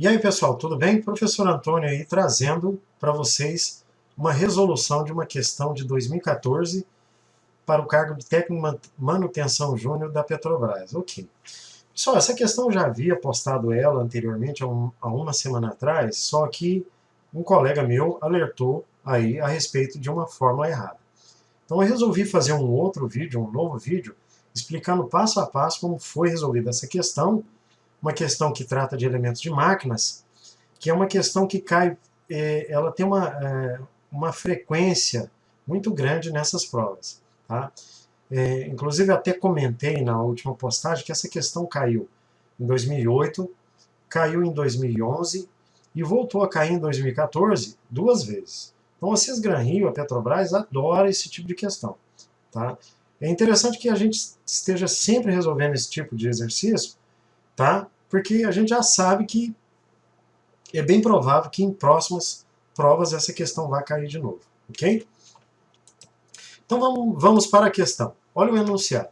E aí, pessoal, tudo bem? Professor Antônio aí trazendo para vocês uma resolução de uma questão de 2014 para o cargo de técnico de manutenção júnior da Petrobras. Ok. Pessoal, essa questão eu já havia postado ela anteriormente, há uma semana atrás, só que um colega meu alertou aí a respeito de uma fórmula errada. Então eu resolvi fazer um outro vídeo, um novo vídeo, explicando passo a passo como foi resolvida essa questão, uma questão que trata de elementos de máquinas, que é uma questão que cai, ela tem uma frequência muito grande nessas provas. Tá? Inclusive, até comentei na última postagem que essa questão caiu em 2008, caiu em 2011 e voltou a cair em 2014 duas vezes. Então, a Cisgran Rio, a Petrobras, adora esse tipo de questão. Tá? É interessante que a gente esteja sempre resolvendo esse tipo de exercício, tá? Porque a gente já sabe que é bem provável que em próximas provas essa questão vai cair de novo, ok? Então vamos para a questão. Olha o enunciado.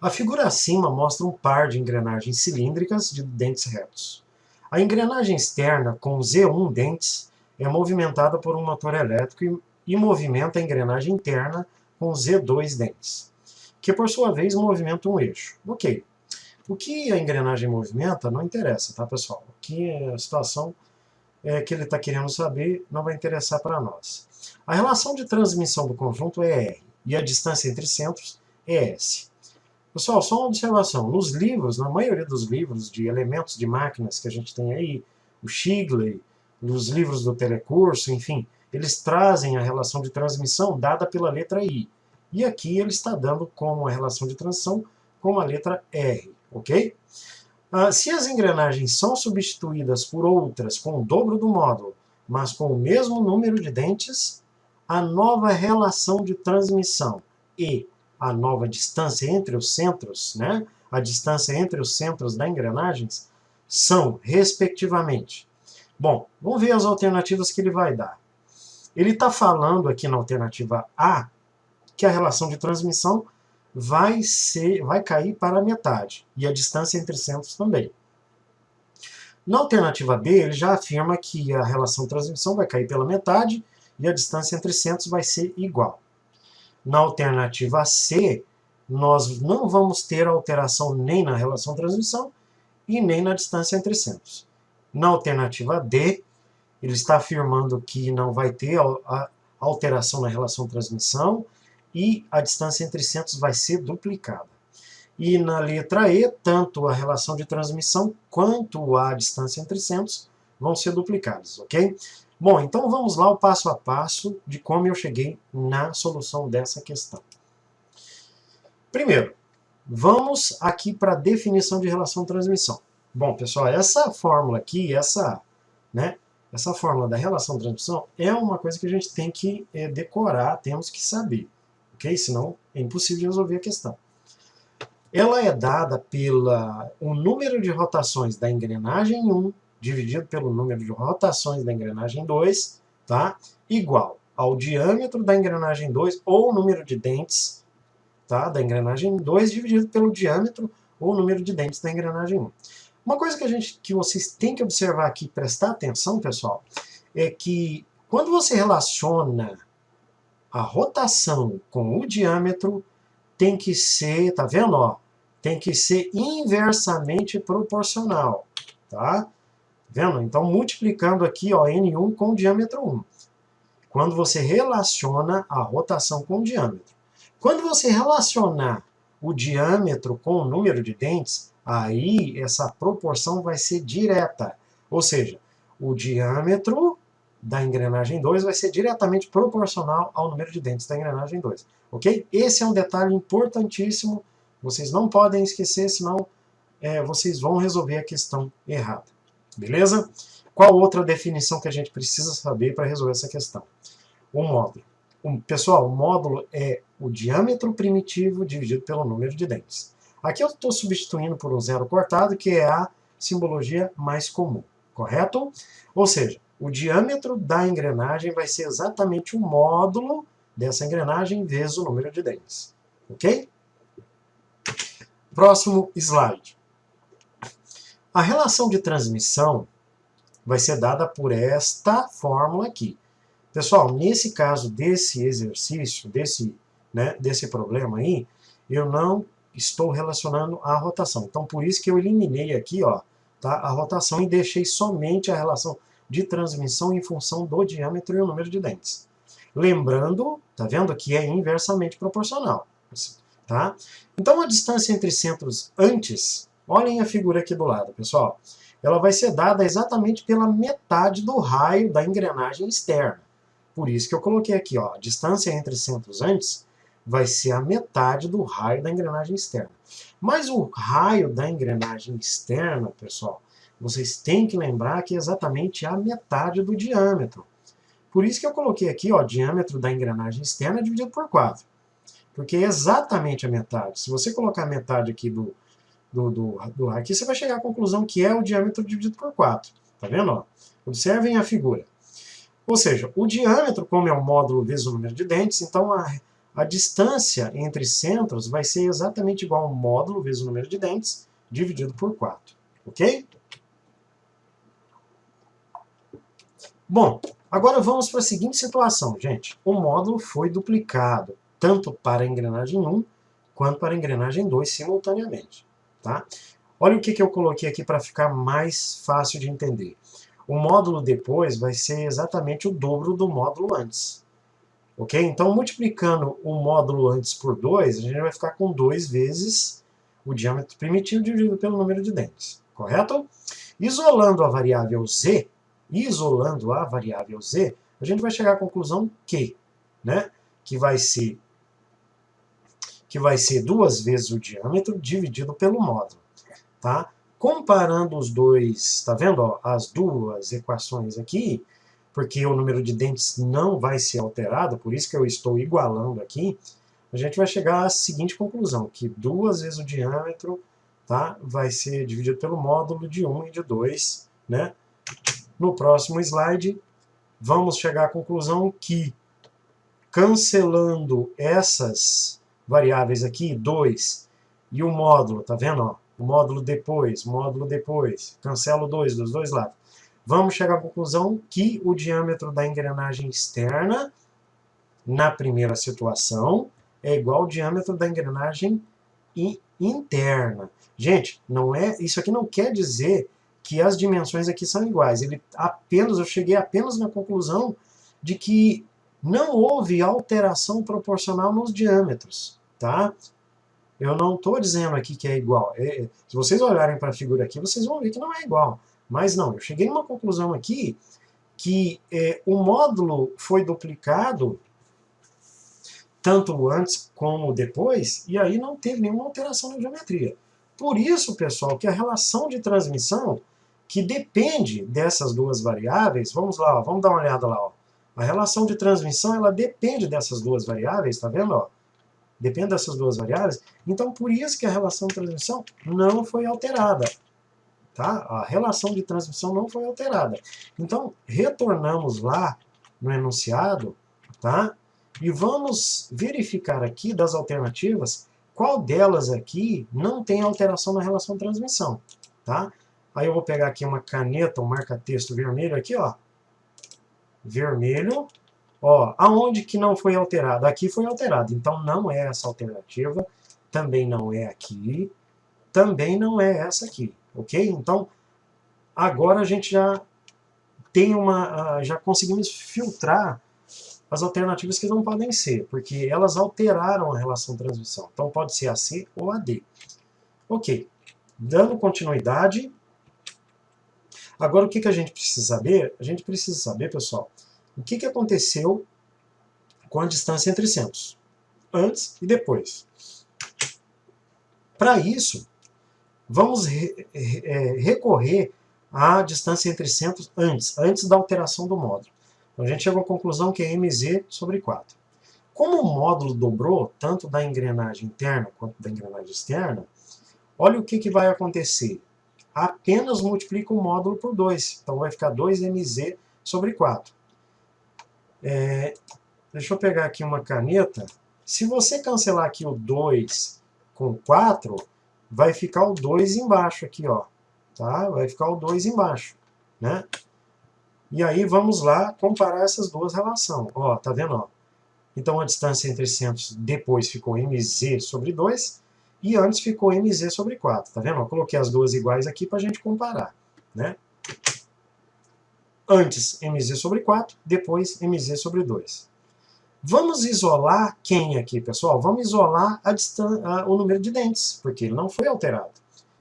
A figura acima mostra um par de engrenagens cilíndricas de dentes retos. A engrenagem externa, com Z1 dentes, é movimentada por um motor elétrico e movimenta a engrenagem interna com Z2 dentes, que por sua vez movimenta um eixo. Ok. O que a engrenagem movimenta não interessa, tá, pessoal? Aqui a situação que ele está querendo saber não vai interessar para nós. A relação de transmissão do conjunto é R e a distância entre centros é S. Pessoal, só uma observação. Nos livros, na maioria dos livros de elementos de máquinas que a gente tem aí, o Shigley, os livros do telecurso, enfim, eles trazem a relação de transmissão dada pela letra I. E aqui ele está dando como a relação de transição com a letra R, ok? Se as engrenagens são substituídas por outras com o dobro do módulo, mas com o mesmo número de dentes, a nova relação de transmissão e a nova distância entre os centros, né, a distância entre os centros das engrenagens, são, respectivamente. Bom, vamos ver as alternativas que ele vai dar. Ele está falando aqui na alternativa A que a relação de transmissão vai cair para a metade, e a distância entre centros também. Na alternativa B, ele já afirma que a relação de transmissão vai cair pela metade e a distância entre centros vai ser igual. Na alternativa C, nós não vamos ter alteração nem na relação de transmissão e nem na distância entre centros. Na alternativa D, ele está afirmando que não vai ter alteração na relação de transmissão e a distância entre centros vai ser duplicada. E na letra E, tanto a relação de transmissão quanto a distância entre centros vão ser duplicadas, ok? Bom, então vamos lá o passo a passo de como eu cheguei na solução dessa questão. Primeiro, vamos aqui para a definição de relação de transmissão. Bom, pessoal, essa fórmula aqui, essa fórmula da relação de transmissão é uma coisa que a gente tem que decorar, temos que saber, ok? Senão é impossível de resolver a questão. Ela é dada pelo número de rotações da engrenagem 1 dividido pelo número de rotações da engrenagem 2, tá? Igual ao diâmetro da engrenagem 2 ou o número de dentes, tá? Da engrenagem 2 dividido pelo diâmetro ou o número de dentes da engrenagem 1. Uma coisa que vocês têm que observar aqui, prestar atenção, pessoal, é que quando você relaciona a rotação com o diâmetro, tem que ser, tá vendo, ó? Tem que ser inversamente proporcional, tá? Vendo? Então, multiplicando aqui, ó, N1 com o diâmetro 1. Quando você relaciona a rotação com o diâmetro. Quando você relacionar o diâmetro com o número de dentes, aí essa proporção vai ser direta. Ou seja, o diâmetro da engrenagem 2 vai ser diretamente proporcional ao número de dentes da engrenagem 2. Ok? Esse é um detalhe importantíssimo. Vocês não podem esquecer, senão vocês vão resolver a questão errada. Beleza? Qual outra definição que a gente precisa saber para resolver essa questão? O módulo. Pessoal, o módulo é o diâmetro primitivo dividido pelo número de dentes. Aqui eu estou substituindo por um zero cortado, que é a simbologia mais comum. Correto? Ou seja, o diâmetro da engrenagem vai ser exatamente o módulo dessa engrenagem vezes o número de dentes. Ok? Próximo slide. A relação de transmissão vai ser dada por esta fórmula aqui. Pessoal, nesse caso desse exercício, desse problema aí, eu não estou relacionando a rotação. Então, por isso que eu eliminei aqui, ó, tá, a rotação e deixei somente a relação de transmissão em função do diâmetro e o número de dentes. Lembrando, tá vendo, que é inversamente proporcional. Tá? Então, a distância entre centros antes, olhem a figura aqui do lado, pessoal, ela vai ser dada exatamente pela metade do raio da engrenagem externa. Por isso que eu coloquei aqui, ó, a distância entre centros antes vai ser a metade do raio da engrenagem externa. Mas o raio da engrenagem externa, pessoal, vocês têm que lembrar que é exatamente a metade do diâmetro. Por isso que eu coloquei aqui, ó, diâmetro da engrenagem externa dividido por 4. Porque é exatamente a metade. Se você colocar a metade aqui do raio aqui, você vai chegar à conclusão que é o diâmetro dividido por 4. Tá vendo? Ó? Observem a figura. Ou seja, o diâmetro, como é o módulo vezes o número de dentes, então a distância entre centros vai ser exatamente igual ao módulo vezes o número de dentes, dividido por 4. Ok? Bom, agora vamos para a seguinte situação, gente. O módulo foi duplicado, tanto para a engrenagem 1 quanto para a engrenagem 2 simultaneamente. Tá? Olha o que eu coloquei aqui para ficar mais fácil de entender. O módulo depois vai ser exatamente o dobro do módulo antes. Ok? Então, multiplicando o módulo antes por 2, a gente vai ficar com 2 vezes o diâmetro primitivo dividido pelo número de dentes. Correto? Isolando a variável z, a gente vai chegar à conclusão que, né, que vai ser 2 vezes o diâmetro dividido pelo módulo. Tá? Comparando os dois, tá vendo, ó, as duas equações aqui, porque o número de dentes não vai ser alterado, por isso que eu estou igualando aqui, a gente vai chegar à seguinte conclusão, que 2 vezes o diâmetro, tá, vai ser dividido pelo módulo de 1 e de 2. Né? No próximo slide, vamos chegar à conclusão que, cancelando essas variáveis aqui, 2 e o módulo, tá vendo? Ó? O módulo depois, cancelo 2 dos dois lados. Vamos chegar à conclusão que o diâmetro da engrenagem externa, na primeira situação, é igual ao diâmetro da engrenagem interna. Gente, isso aqui não quer dizer que as dimensões aqui são iguais. Eu cheguei apenas na conclusão de que não houve alteração proporcional nos diâmetros. Tá? Eu não estou dizendo aqui que é igual. Se vocês olharem para a figura aqui, vocês vão ver que não é igual. Mas não, eu cheguei a uma conclusão aqui que o módulo foi duplicado tanto antes como depois, e aí não teve nenhuma alteração na geometria. Por isso, pessoal, que a relação de transmissão, que depende dessas duas variáveis, vamos lá, ó, vamos dar uma olhada lá. Ó. A relação de transmissão, ela depende dessas duas variáveis, tá vendo? Ó? Depende dessas duas variáveis. Então, por isso que a relação de transmissão não foi alterada. Tá? A relação de transmissão não foi alterada. Então, retornamos lá no enunciado, tá? E vamos verificar aqui das alternativas qual delas aqui não tem alteração na relação de transmissão. Tá? Aí eu vou pegar aqui uma caneta, um marca-texto vermelho aqui, ó. Vermelho. Ó, aonde que não foi alterado? Aqui foi alterado, então não é essa alternativa, também não é aqui, também não é essa aqui, ok? Então, agora a gente já tem já conseguimos filtrar as alternativas que não podem ser, porque elas alteraram a relação de transmissão. Então pode ser AC ou AD. Ok, dando continuidade, agora o que a gente precisa saber? A gente precisa saber, pessoal, o que aconteceu com a distância entre centros, antes e depois. Para isso, vamos recorrer à distância entre centros antes da alteração do módulo. Então a gente chegou à conclusão que é mz sobre 4. Como o módulo dobrou, tanto da engrenagem interna quanto da engrenagem externa, olha o que vai acontecer. Apenas multiplica o módulo por 2. Então vai ficar 2mz sobre 4. Deixa eu pegar aqui uma caneta. Se você cancelar aqui o 2 com 4, vai ficar o 2 embaixo aqui, ó. tá? Vai ficar o 2 embaixo, né? E aí vamos lá comparar essas duas relações. Ó, tá vendo? Ó? Então a distância entre centros depois ficou mz sobre 2 e antes ficou mz sobre 4. Tá vendo? Eu coloquei as duas iguais aqui para a gente comparar, né? Antes mz sobre 4, depois mz sobre 2. Vamos isolar quem aqui, pessoal? Vamos isolar o número de dentes, porque ele não foi alterado.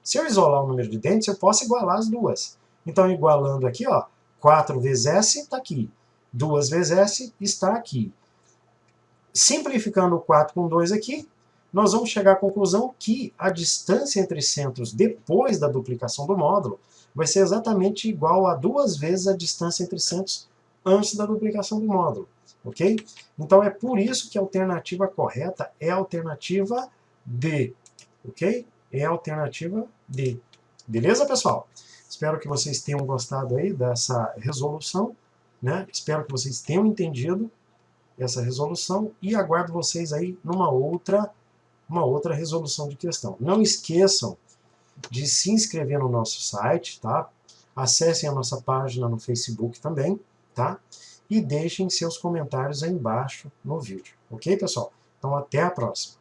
Se eu isolar o número de dentes, eu posso igualar as duas. Então, igualando aqui, ó, 4 vezes S está aqui. 2 vezes S está aqui. Simplificando o 4 com 2 aqui, nós vamos chegar à conclusão que a distância entre centros depois da duplicação do módulo vai ser exatamente igual a 2 vezes a distância entre centros antes da duplicação do módulo. Ok? Então é por isso que a alternativa correta é a alternativa D. Ok? É a alternativa D. Beleza, pessoal? Espero que vocês tenham gostado aí dessa resolução, né? Espero que vocês tenham entendido essa resolução e aguardo vocês aí numa outra resolução de questão. Não esqueçam de se inscrever no nosso site, tá? Acessem a nossa página no Facebook também, tá? E deixem seus comentários aí embaixo no vídeo. Ok, pessoal? Então até a próxima.